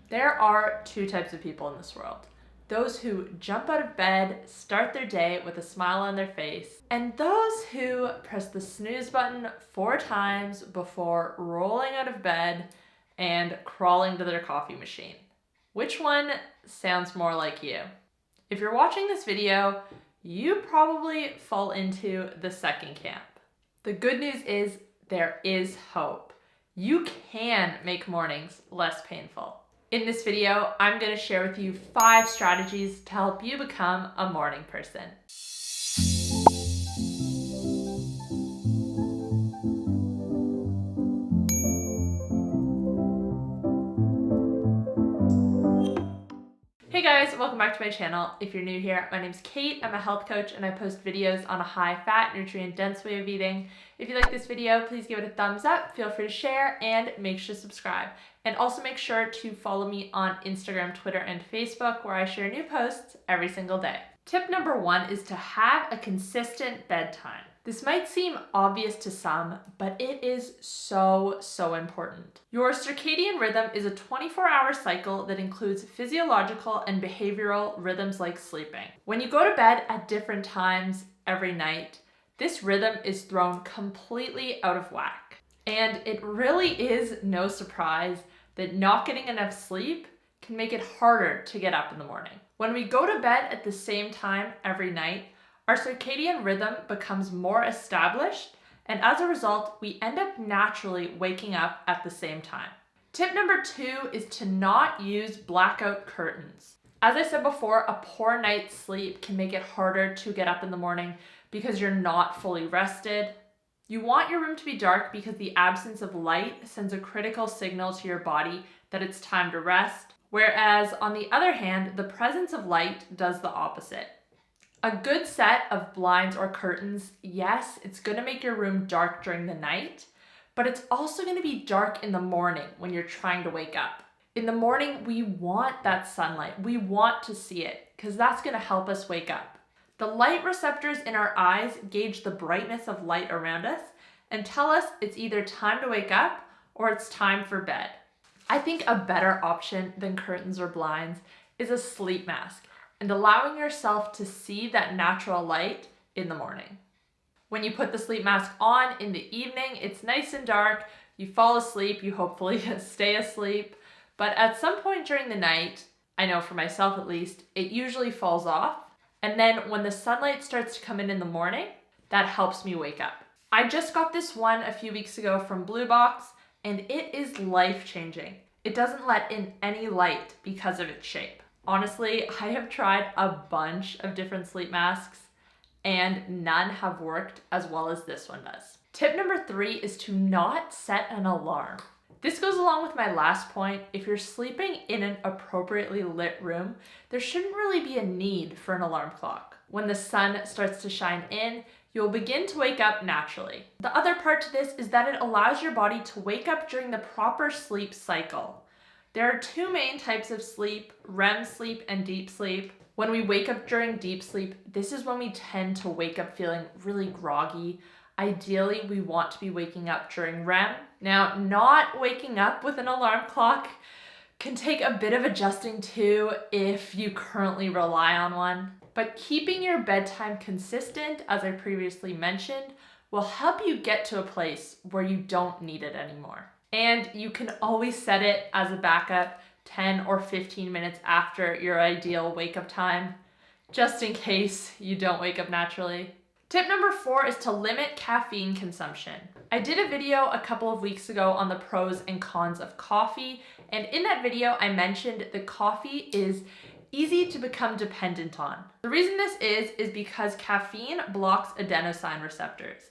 There are two types of people in this world. Those who jump out of bed, start their day with a smile on their face, and those who press the snooze button 4 times before rolling out of bed and crawling to their coffee machine. Which one sounds more like you? If you're watching this video, you probably fall into the second camp. The good news is there is hope. You can make mornings less painful. In this video, I'm going to share with you 5 strategies to help you become a morning person. Hey guys, welcome back to my channel. If you're new here, my name's Kate. I'm a health coach and I post videos on a high-fat, nutrient-dense way of eating. If you like this video, please give it a thumbs up, feel free to share, and make sure to subscribe. And also make sure to follow me on Instagram, Twitter, and Facebook, where I share new posts every single day. Tip number 1 is to have a consistent bedtime. This might seem obvious to some, but it is so important. Your circadian rhythm is a 24-hour cycle that includes physiological and behavioral rhythms like sleeping. When you go to bed at different times every night, this rhythm is thrown completely out of whack. And it really is no surprise that not getting enough sleep can make it harder to get up in the morning. When we go to bed at the same time every night, our circadian rhythm becomes more established, and as a result, we end up naturally waking up at the same time. Tip number 2 is to not use blackout curtains. As I said before, a poor night's sleep can make it harder to get up in the morning because you're not fully rested. You want your room to be dark because the absence of light sends a critical signal to your body that it's time to rest, whereas on the other hand, the presence of light does the opposite. A good set of blinds or curtains, yes, it's going to make your room dark during the night, but it's also going to be dark in the morning when you're trying to wake up. In the morning, we want that sunlight. We want to see it because that's going to help us wake up. The light receptors in our eyes gauge the brightness of light around us and tell us it's either time to wake up or it's time for bed. I think a better option than curtains or blinds is a sleep mask and allowing yourself to see that natural light in the morning. When you put the sleep mask on in the evening, it's nice and dark, you fall asleep, you hopefully stay asleep, but at some point during the night, I know for myself at least, it usually falls off, and then when the sunlight starts to come in the morning, that helps me wake up. I just got this one a few weeks ago from Blue Box, and it is life-changing. It doesn't let in any light because of its shape. Honestly, I have tried a bunch of different sleep masks and none have worked as well as this one does. Tip number 3 is to not set an alarm. This goes along with my last point. If you're sleeping in an appropriately lit room, there shouldn't really be a need for an alarm clock. When the sun starts to shine in, you'll begin to wake up naturally. The other part to this is that it allows your body to wake up during the proper sleep cycle. There are 2 main types of sleep, REM sleep and deep sleep. When we wake up during deep sleep, this is when we tend to wake up feeling really groggy. Ideally, we want to be waking up during REM. Now, not waking up with an alarm clock can take a bit of adjusting to if you currently rely on one. But keeping your bedtime consistent, as I previously mentioned, will help you get to a place where you don't need it anymore. And you can always set it as a backup 10 or 15 minutes after your ideal wake-up time, just in case you don't wake up naturally. Tip number 4 is to limit caffeine consumption. I did a video a couple of weeks ago on the pros and cons of coffee, and in that video I mentioned that coffee is easy to become dependent on. The reason this is because caffeine blocks adenosine receptors.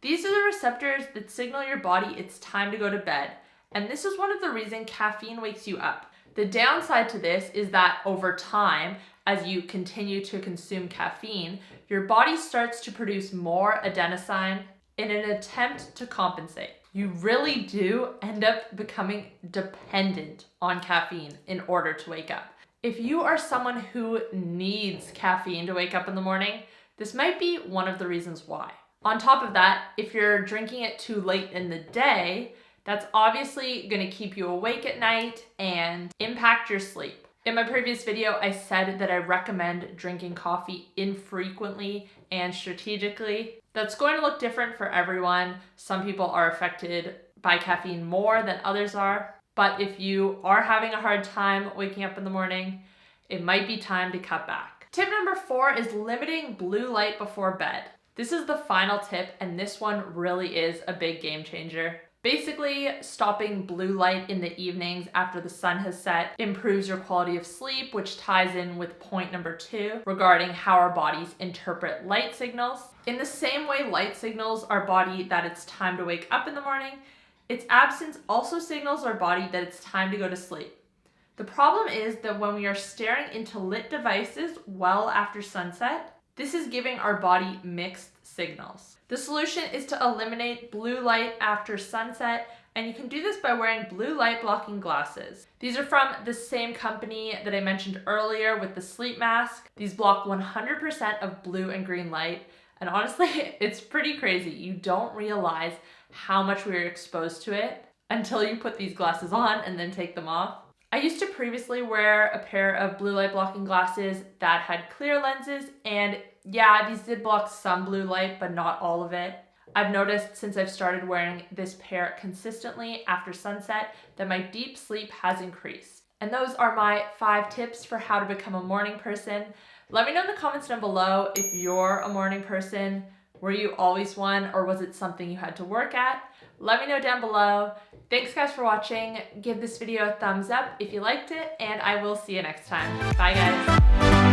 These are the receptors that signal your body it's time to go to bed, and this is one of the reasons caffeine wakes you up. The downside to this is that over time, as you continue to consume caffeine, your body starts to produce more adenosine in an attempt to compensate. You really do end up becoming dependent on caffeine in order to wake up. If you are someone who needs caffeine to wake up in the morning, this might be one of the reasons why. On top of that, if you're drinking it too late in the day, That's obviously gonna keep you awake at night and impact your sleep. In my previous video, I said that I recommend drinking coffee infrequently and strategically. That's going to look different for everyone. Some people are affected by caffeine more than others are. But if you are having a hard time waking up in the morning, it might be time to cut back. Tip number 4 is limiting blue light before bed. This is the final tip, and this one really is a big game changer. Basically, stopping blue light in the evenings after the sun has set improves your quality of sleep, which ties in with point number 2 regarding how our bodies interpret light signals. In the same way light signals our body that it's time to wake up in the morning, its absence also signals our body that it's time to go to sleep. The problem is that when we are staring into lit devices well after sunset, this is giving our body mixed signals. The solution is to eliminate blue light after sunset, and you can do this by wearing blue light blocking glasses. These are from the same company that I mentioned earlier with the sleep mask. These block 100% of blue and green light, and honestly, it's pretty crazy. You don't realize how much we're exposed to it until you put these glasses on and then take them off. I used to previously wear a pair of blue light blocking glasses that had clear lenses, and yeah, these did block some blue light, but not all of it. I've noticed since I've started wearing this pair consistently after sunset that my deep sleep has increased. And those are my 5 tips for how to become a morning person. Let me know in the comments down below if you're a morning person. Were you always one, or was it something you had to work at? Let me know down below. Thanks guys for watching. Give this video a thumbs up if you liked it, and I will see you next time. Bye guys.